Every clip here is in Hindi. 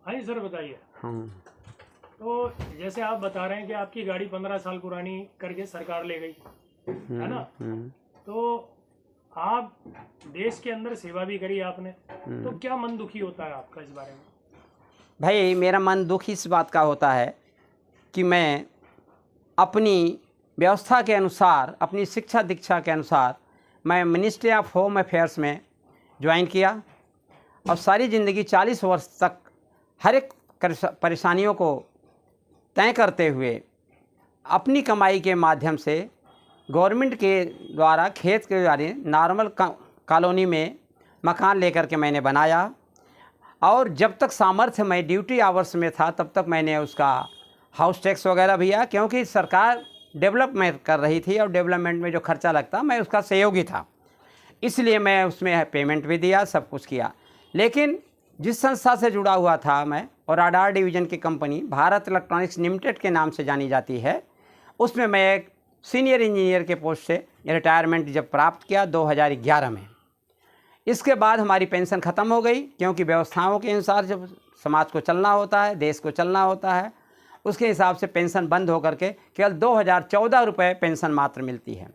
हाँ जी सर, बताइए। हाँ। तो जैसे आप बता रहे हैं कि आपकी गाड़ी 15 साल पुरानी करके सरकार ले गई, है ना? तो आप देश के अंदर सेवा भी करी आपने, तो क्या मन दुखी होता है आपका इस बारे में? भाई मेरा मन दुख इस बात का होता है कि मैं अपनी व्यवस्था के अनुसार, अपनी शिक्षा दीक्षा के अनुसार मैं मिनिस्ट्री ऑफ होम अफेयर्स में ज्वाइन किया और सारी ज़िंदगी 40 वर्ष तक हर एक परेशानियों को तय करते हुए अपनी कमाई के माध्यम से गवर्नमेंट के द्वारा खेत के द्वारा नॉर्मल कॉलोनी में मकान लेकर के मैंने बनाया। और जब तक सामर्थ्य मैं ड्यूटी आवर्स में था तब तक मैंने उसका हाउस टैक्स वगैरह भी दिया, क्योंकि सरकार डेवलपमेंट कर रही थी और डेवलपमेंट में जो खर्चा लगता मैं उसका सहयोगी था, इसलिए मैं उसमें पेमेंट भी दिया, सब कुछ किया। लेकिन जिस संस्था से जुड़ा हुआ था मैं, और आधार डिवीज़न की कंपनी भारत इलेक्ट्रॉनिक्स लिमिटेड के नाम से जानी जाती है, उसमें मैं एक सीनियर इंजीनियर के पोस्ट से रिटायरमेंट जब प्राप्त किया 2011 में। इसके बाद हमारी पेंशन ख़त्म हो गई, क्योंकि व्यवस्थाओं के अनुसार जब समाज को चलना होता है, देश को चलना होता है, उसके हिसाब से पेंशन बंद होकर के केवल 2014 रुपये पेंशन मात्र मिलती है।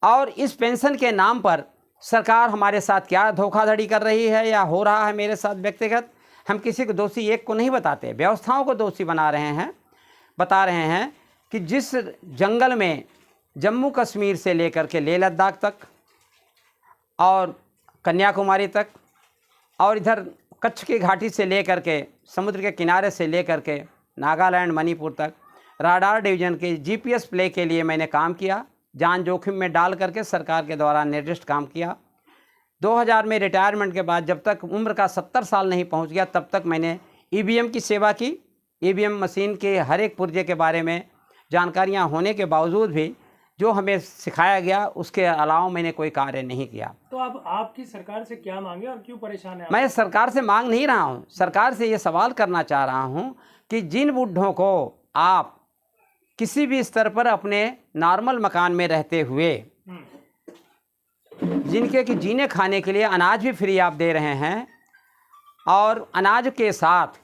और इस पेंशन के नाम पर सरकार हमारे साथ क्या धोखाधड़ी कर रही है या हो रहा है मेरे साथ व्यक्तिगत, हम किसी को दोषी एक को नहीं बताते, व्यवस्थाओं को दोषी बता रहे हैं कि जिस जंगल में जम्मू कश्मीर से लेकर के लेह लद्दाख तक और कन्याकुमारी तक और इधर कच्छ की घाटी से लेकर के समुद्र के किनारे से लेकर के नागालैंड मणिपुर तक राडार डिवीज़न के जीपीएस प्ले के लिए मैंने काम किया, जान जोखिम में डाल करके सरकार के द्वारा निर्दिष्ट काम किया। 2000 में रिटायरमेंट के बाद जब तक उम्र का 70 साल नहीं पहुंच गया तब तक मैंने ईवीएम की सेवा की। ईवीएम मशीन के हर एक पुर्जे के बारे में जानकारियां होने के बावजूद भी जो हमें सिखाया गया उसके अलावा मैंने कोई कार्य नहीं किया। तो अब आपकी सरकार से क्या मांगे और क्यों परेशान है? मैं सरकार से मांग नहीं रहा हूँ, सरकार से ये सवाल करना चाह रहा हूँ कि जिन बुढ़ों को आप किसी भी स्तर पर अपने नॉर्मल मकान में रहते हुए जिनके कि जीने खाने के लिए अनाज भी फ्री आप दे रहे हैं और अनाज के साथ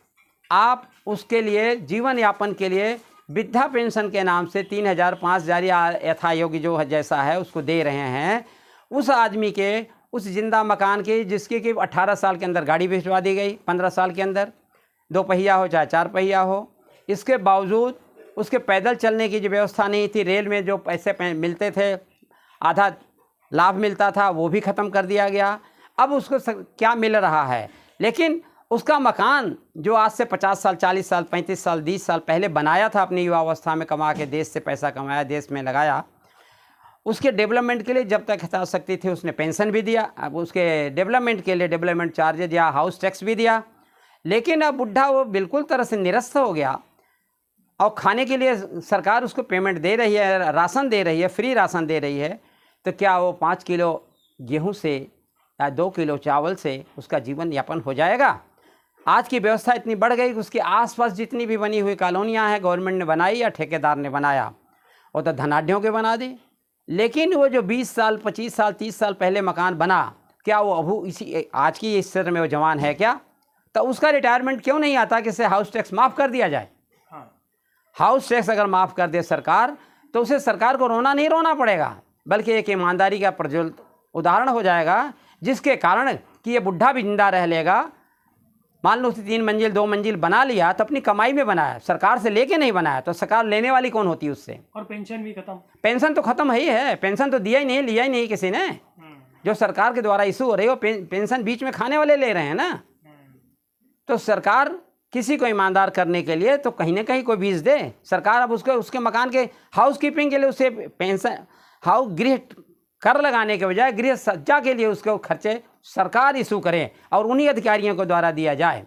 आप उसके लिए जीवन यापन के लिए वृद्धा पेंशन के नाम से 3000 5000 या यथायोग्य जो जैसा है उसको दे रहे हैं, उस आदमी के उस जिंदा मकान की जिसकी कि 18 साल के अंदर गाड़ी भिजवा दी गई, 15 साल के अंदर 2 पहिया हो चाहे 4 पहिया हो, इसके बावजूद उसके पैदल चलने की जो व्यवस्था नहीं थी। रेल में जो पैसे मिलते थे, आधा लाभ मिलता था, वो भी ख़त्म कर दिया गया। अब उसको क्या मिल रहा है, लेकिन उसका मकान जो आज से 50 साल 40 साल 35 साल 20 साल पहले बनाया था, अपनी युवावस्था में कमा के देश से पैसा कमाया, देश में लगाया, उसके डेवलपमेंट के लिए जब तक यथाशक्ति थी उसने पेंशन भी दिया, अब उसके डेवलपमेंट के लिए डेवलपमेंट चार्जेज या हाउस टैक्स भी दिया। लेकिन अब बुढ़ा वो बिल्कुल तरह से निरस्त हो गया और खाने के लिए सरकार उसको पेमेंट दे रही है, राशन दे रही है, फ्री राशन दे रही है, तो क्या वो 5 किलो गेहूँ से या 2 किलो चावल से उसका जीवन यापन हो जाएगा? आज की व्यवस्था इतनी बढ़ गई कि उसके आसपास जितनी भी बनी हुई कॉलोनियाँ हैं गवर्नमेंट ने बनाई या ठेकेदार ने बनाया, वो तो धनाढ़ियों के बना दी। लेकिन वो जो 20 साल 25 साल 30 साल पहले मकान बना, क्या वो अभी इसी आज की इस स्तर में वो जवान है क्या? तो उसका रिटायरमेंट क्यों नहीं आता कि इसे हाउस टैक्स माफ़ कर दिया जाए? हाउस टैक्स अगर माफ़ कर दे सरकार तो उसे सरकार को रोना नहीं रोना पड़ेगा, बल्कि एक ईमानदारी का प्रज्वलित उदाहरण हो जाएगा, जिसके कारण कि ये बुढ़ा भी जिंदा रह लेगा। मान लो 3 मंजिल 2 मंजिल बना लिया तो अपनी कमाई में बनाया, सरकार से लेके नहीं बनाया, तो सरकार लेने वाली कौन होती है उससे? और पेंशन भी खत्म। पेंशन तो खत्म ही है, पेंशन तो दिया ही नहीं, लिया ही नहीं किसी ने। जो सरकार के द्वारा इशू हो रही है वो पेंशन बीच में खाने वाले ले रहे हैं ना। तो सरकार किसी को ईमानदार करने के लिए तो कहीं ना कहीं कोई बीज दे। सरकार अब उसके मकान के हाउस कीपिंग के लिए उसे पेंशन गृह कर लगाने के बजाय गृह सज्जा के लिए उसके खर्चे सरकार इशू करे और उन्हीं अधिकारियों के द्वारा दिया जाए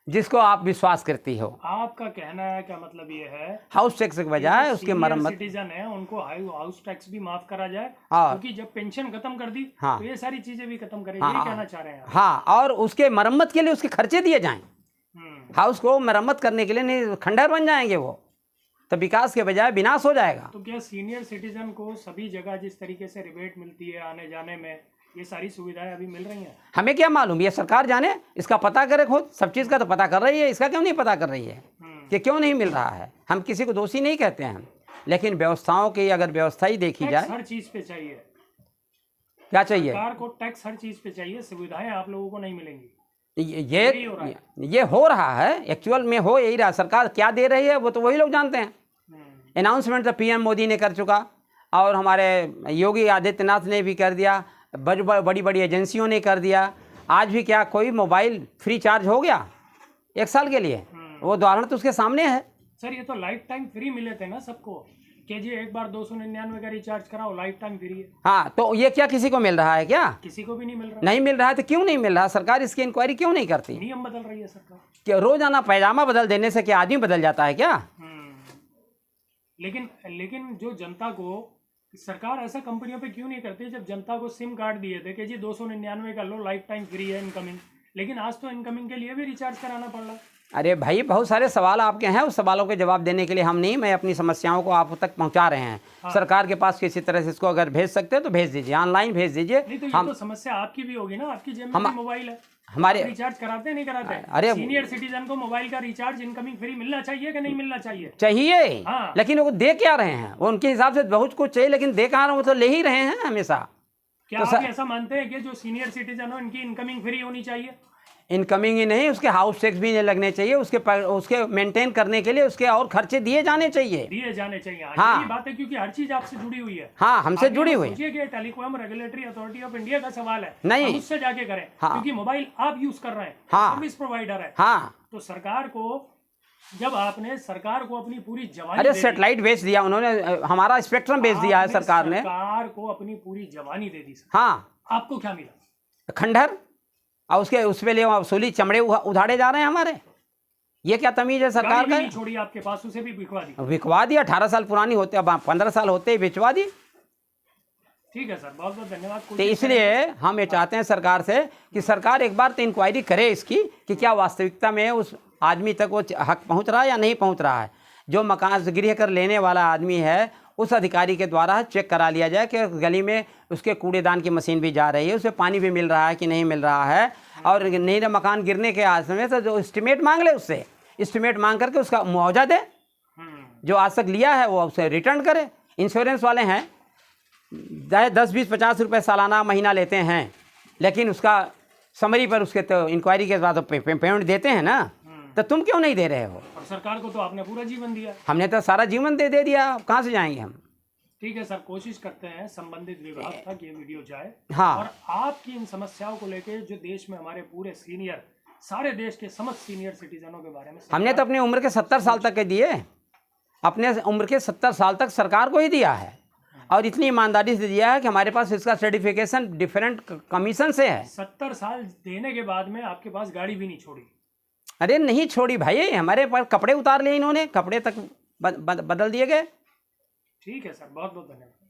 जिसको आप विश्वास करती हो। आपका कहना है क्या मतलब ये है हाउस टैक्स के बजाय उसके मरम्मत सिटीजन है उनको हाउस टैक्स भी माफ करा जाए, क्योंकि जब पेंशन खत्म कर दी तो ये सारी चीजें भी खत्म करेगी, ये कहना चाह रहे हैं? हाँ, और उसके मरम्मत के लिए उसके खर्चे दिए जाएं। हाउस को मरम्मत करने के लिए नहीं खंडहर बन जाएंगे वो, तो विकास के बजाय विनाश हो जाएगा। तो क्या सीनियर सिटीजन को सभी जगह जिस तरीके से रिबेट मिलती है आने जाने में, ये सारी सुविधाएं अभी मिल रही हैं। हमें क्या मालूम, ये सरकार जाने, इसका पता करे खुद। सब चीज़ का तो पता कर रही है, इसका क्यों नहीं पता कर रही है कि क्यों नहीं मिल रहा है। हम किसी को दोषी नहीं कहते हैं, लेकिन व्यवस्थाओं की अगर व्यवस्था ही देखी जाए, हर चीज़ पे चाहिए, क्या चाहिए सरकार को टैक्स हर चीज़ पे चाहिए, सुविधाएं आप लोगों को नहीं मिलेंगी। ये हो रहा है, एक्चुअल में हो यही रहा। सरकार क्या दे रही है वो तो वही लोग जानते हैं। अनाउंसमेंट तो पीएम मोदी ने कर चुका, और हमारे योगी आदित्यनाथ ने भी कर दिया, बड़ी बड़ी एजेंसियों ने कर दिया। आज भी क्या कोई मोबाइल फ्री चार्ज हो गया 1 साल के लिए? वो उदाहरण तो उसके सामने है। सर ये तो लाइफ टाइम फ्री मिले थे ना सबको, कि जी एक बार 299 का रिचार्ज कराओ, लाइफ टाइम फ्री है। हाँ, तो ये क्या किसी को मिल रहा है क्या? किसी को भी नहीं मिल रहा। नहीं मिल रहा है तो क्यों नहीं मिल रहा? सरकार इसकी इंक्वायरी क्यों नहीं करती? नियम बदल रही है सरकार। क्या रोजाना पैजामा बदल देने से क्या आदमी बदल जाता है क्या? लेकिन जो जनता को, सरकार ऐसा कंपनियों पे क्यों नहीं करती? जब जनता को सिम कार्ड दिए थे कि जी 299 का लो, लाइफ टाइम फ्री है इनकमिंग, लेकिन आज तो इनकमिंग के लिए भी रिचार्ज कराना पड़ रहा है। अरे भाई, बहुत सारे सवाल आपके हैं, उस सवालों के जवाब देने के लिए हम नहीं, मैं अपनी समस्याओं को आप तक पहुंचा रहे हैं। हाँ। सरकार के पास किसी तरह से इसको अगर भेज सकते हैं तो भेज दीजिए, ऑनलाइन भेज दीजिए। नहीं तो ये तो समस्या आपकी भी होगी ना, आपकी जेब में भी मोबाइल है, हमारे रिचार्ज कराते नहीं कराते? अरे सीनियर सिटीजन को मोबाइल का रिचार्ज इनकमिंग फ्री मिलना चाहिए कि नहीं मिलना चाहिए? चाहिए। हाँ। लेकिन वो दे क्या रहे हैं? वो उनके हिसाब से बहुत कुछ चाहिए, लेकिन दे कहाँ रहे? वो तो ले ही रहे हैं हमेशा। क्या तो आप ऐसा मानते हैं कि जो सीनियर सिटीजन हो इनकी इनकमिंग फ्री होनी चाहिए? इनकमिंग ही नहीं, उसके हाउस टैक्स भी नहीं लगने चाहिए, उसके मेंटेन करने के लिए उसके और खर्चे दिए जाने चाहिए। हाँ, ये बात है, क्योंकि हर चीज आपसे जुड़ी हुई है। हाँ, हमसे जुड़ी हुई। सोचिए कि telecom regulatory authority of India का सवाल है, नहीं, उससे जाके करें। हाँ। क्योंकि मोबाइल आप यूज कर रहे हैं, हाँ, सर्विस प्रोवाइडर है। हाँ, तो सरकार को, जब आपने सरकार को अपनी पूरी जवानी, अरे सेटेलाइट बेच दिया उन्होंने, हमारा स्पेक्ट्रम बेच दिया है सरकार ने, सरकार को अपनी पूरी जवानी दे दी। हाँ, आपको क्या मिला? खंडहर, और उस पे ले वसूली, चमड़े उधाड़े जा रहे हैं हमारे। ये क्या तमीज है सरकार का? छोड़ी आपके पास, उसे भी बिकवा दी 18 साल पुरानी होते, अब 15 साल होते ही बिचवा दी। ठीक है सर, बहुत बहुत धन्यवाद। तो इसलिए हम ये चाहते हैं सरकार से कि सरकार एक बार तो इंक्वायरी करे इसकी कि क्या वास्तविकता में उस आदमी तक वो हक पहुंच रहा है या नहीं पहुंच रहा है। जो मकान गृह कर लेने वाला आदमी है, उस अधिकारी के द्वारा चेक करा लिया जाए कि गली में उसके कूड़ेदान की मशीन भी जा रही है, उसे पानी भी मिल रहा है कि नहीं मिल रहा है। और नहीं ना मकान गिरने के आज में तो जो एस्टिमेट मांग ले, उससे एस्टिमेट मांग करके उसका मुआवजा दे, जो आज तक लिया है वो उसे रिटर्न करे। इंश्योरेंस वाले हैं 10-20-50 रुपये सालाना महीना लेते हैं, लेकिन उसका समरी पर उसके तो इंक्वायरी के बाद पेमेंट देते हैं ना, तो तुम क्यों नहीं दे रहे हो? और सरकार को तो आपने पूरा जीवन दिया। हमने तो सारा जीवन दे दिया, कहाँ से जाएंगे हम? ठीक है सर, कोशिश करते हैं संबंधित विभाग तक ये वीडियो जाए। हाँ। और आपकी इन समस्याओं को लेके जो देश में हमारे पूरे सीनियर, सारे देश के समस्त सीनियर सिटीजनों के बारे में, हमने तो अपनी उम्र के 70 साल तक के दिए, अपने उम्र के 70 साल तक सरकार को ही दिया है, और इतनी ईमानदारी से दिया है कि हमारे पास इसका सर्टिफिकेशन डिफरेंट कमीशन से है। 70 साल देने के बाद में आपके पास गाड़ी भी नहीं छोड़ी? अरे नहीं छोड़ी भाई, हमारे पास कपड़े उतार लिए इन्होंने, कपड़े तक बदल दिए गए। ठीक है सर, बहुत बहुत धन्यवाद।